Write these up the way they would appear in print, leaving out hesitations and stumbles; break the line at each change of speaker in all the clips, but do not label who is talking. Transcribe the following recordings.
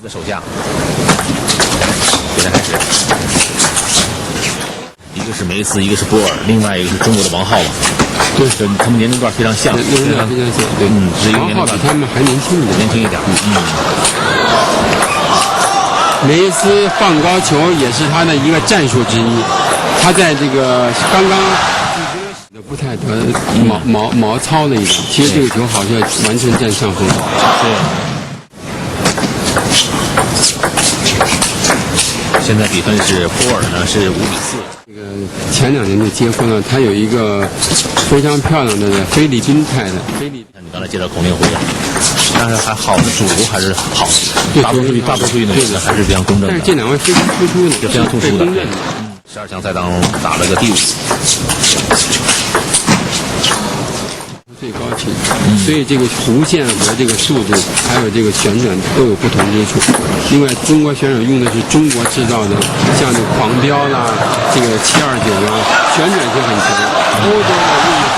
的手下，现在开始，一个是梅斯，一个是波尔，另外一个是中国的王浩吧。对，他们年龄段非常像，
年龄段非常像。对，
只是一个年龄段
比他们还年轻一点，梅斯放高球也是他的一个战术之一，他在这个刚刚不太得毛糙了一点，其实这个球好像完全占上风。
对。现在比分是波尔呢是5比4。
这个前2年就结婚了，他有一个非常漂亮的菲律宾太太。你
刚才介绍孔令辉的，但是还好的主流还是好的，大多数运动员还是非常公正的。
但是这2位非常突出的，
非常突出的。12强赛当中打了个第5。
最高级，所以这个弧线和这个速度，还有这个旋转都有不同之处。另外，中国选手用的是中国制造的，像这个狂飙啦，这个729啦，旋转性很强。欧洲的用的，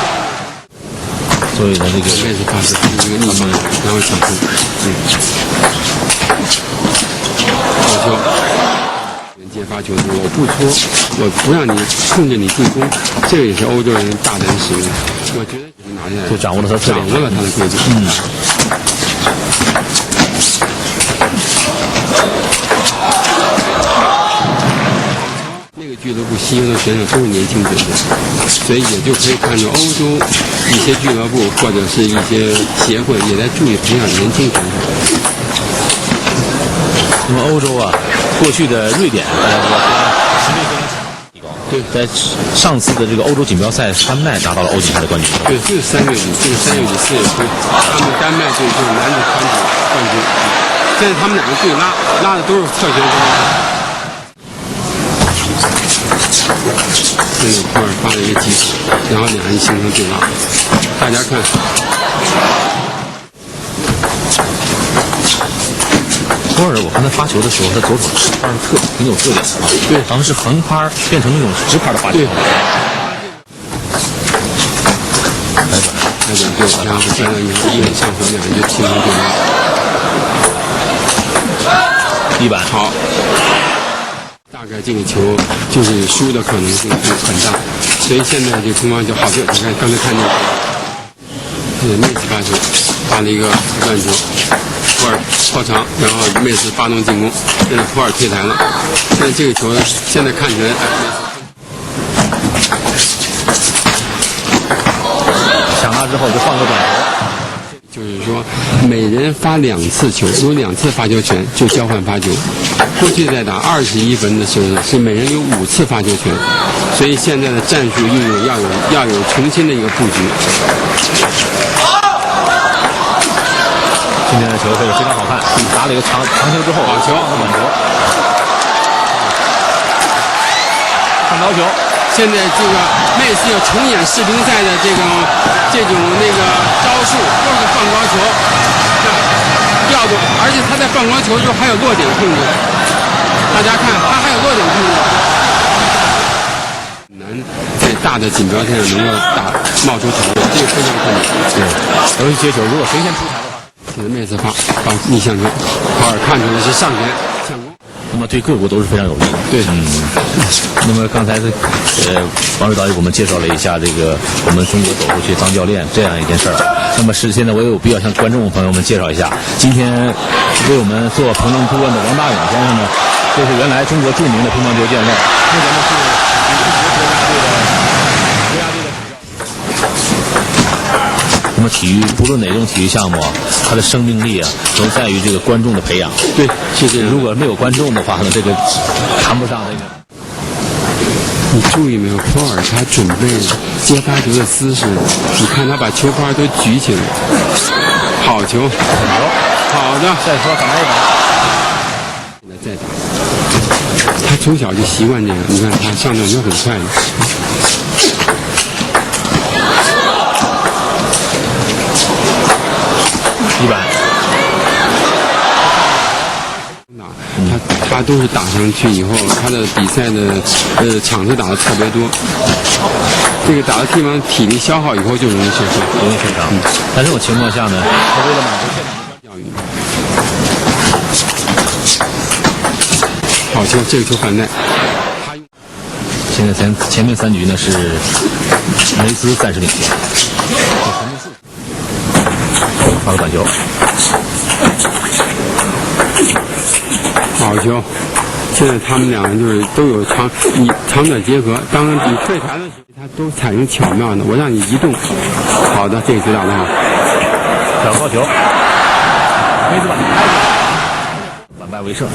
所以呢，这个
开始发射一个逆方，然后抢攻，好球。接发球，我不搓，我不让你控制你进攻，这个也是欧洲人大胆使用。我觉得拿下来，
就掌握了他的
规律。那个俱乐部吸引的选手都是年轻选手，所以也就可以看到欧洲一些俱乐部或者是一些协会也在注意培养年轻选手。
那么欧洲啊，过去的瑞典，大家知道实力非常强，提高。对，在上次的这个欧洲锦标赛，丹麦拿到了欧锦赛的冠军。
对，就是3月底，这个3月底4月初，他们丹麦队就是男子团体冠军。现在他们2个对拉的都是侧旋攻。这个科尔发了一个击球，然后2人形成对拉。大家看。
波尔，我看他发球的时候，他左手拍是挺有特点的啊。
对，
好像是横拍变成那种直拍的发球。
对。对，然后相当于一人上手，2人就形成对拉。
1板
好。大概这个球就是输的可能性就很大，所以现在这个乒乓球好球，你看刚才看见，妹子发球，发了一个断球。普尔靠长，然后梅斯发动进攻，现在普尔退台了。但这个球现在看起来，
抢他之后就放个短球，
就是说每人发2次球，有2次发球权就交换发球。过去在打21分的时候是每人有5次发球权，所以现在的战术运用要有重新的一个布局。
今天的球非常好看，打了一个长球之后，
好球，
短球，看高球。
现在这个妹斯要重演世乒赛的这种那个招数，又是放高球，调度，而且他在放高球的时候还有落点控制。大家看，他还有落点控制。难在大的锦标赛上能够冒出头，这个非常困难。
对，尤其接球，如果谁先出台的话。
妹子发逆向球，普尔看出来是上旋向攻，
那么对各国都是非常有利的。
对，
那么刚才王指导给我们介绍了一下这个我们中国走出去当教练这样一件事儿。那么现在我也有必要向观众朋友们介绍一下，今天为我们做评论顾问的王大勇先生呢，这是原来中国著名的乒乓球教练，目前呢是国家队的主教。那么体育不论哪种体育项目，它的生命力啊，都在于这个观众的培养。
对，是这样。
如果没有观众的话呢，这个谈不上那个。
你注意没有，普尔他准备接发球的姿势，你看他把球拍都举起来，好球，好的，
再说打一把，
现在再打。他从小就习惯这样，你看他上段球很快的。
1板，
他都是打上去以后，他的比赛的场次打的特别多，这个打的地方体力消耗以后就容易受伤，
在这种情况下呢，他为了满足现场的教育，
好球，这个球很耐。
现在前面3局呢是梅斯暂时领先，发了短球，
好球。现在他们两个就是都有长短结合，当然比退台的时候，他都采用巧妙的，我让你移动。好的，这个指导的好。
小高球，梅斯把球拍下来，反败为胜，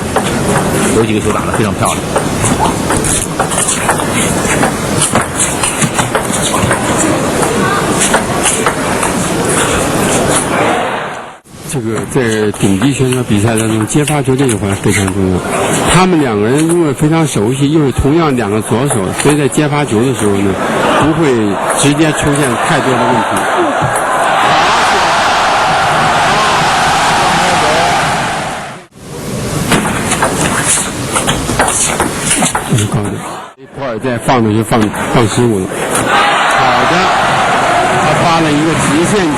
有几个球打得非常漂亮。
这个在顶级选手比赛当中，接发球这一环非常重要。他们两个人因为非常熟悉，又是同样两个左手，所以在接发球的时候呢，不会直接出现太多的问题。高的，普尔再放出去放失误了。好的，他发了一个直线球。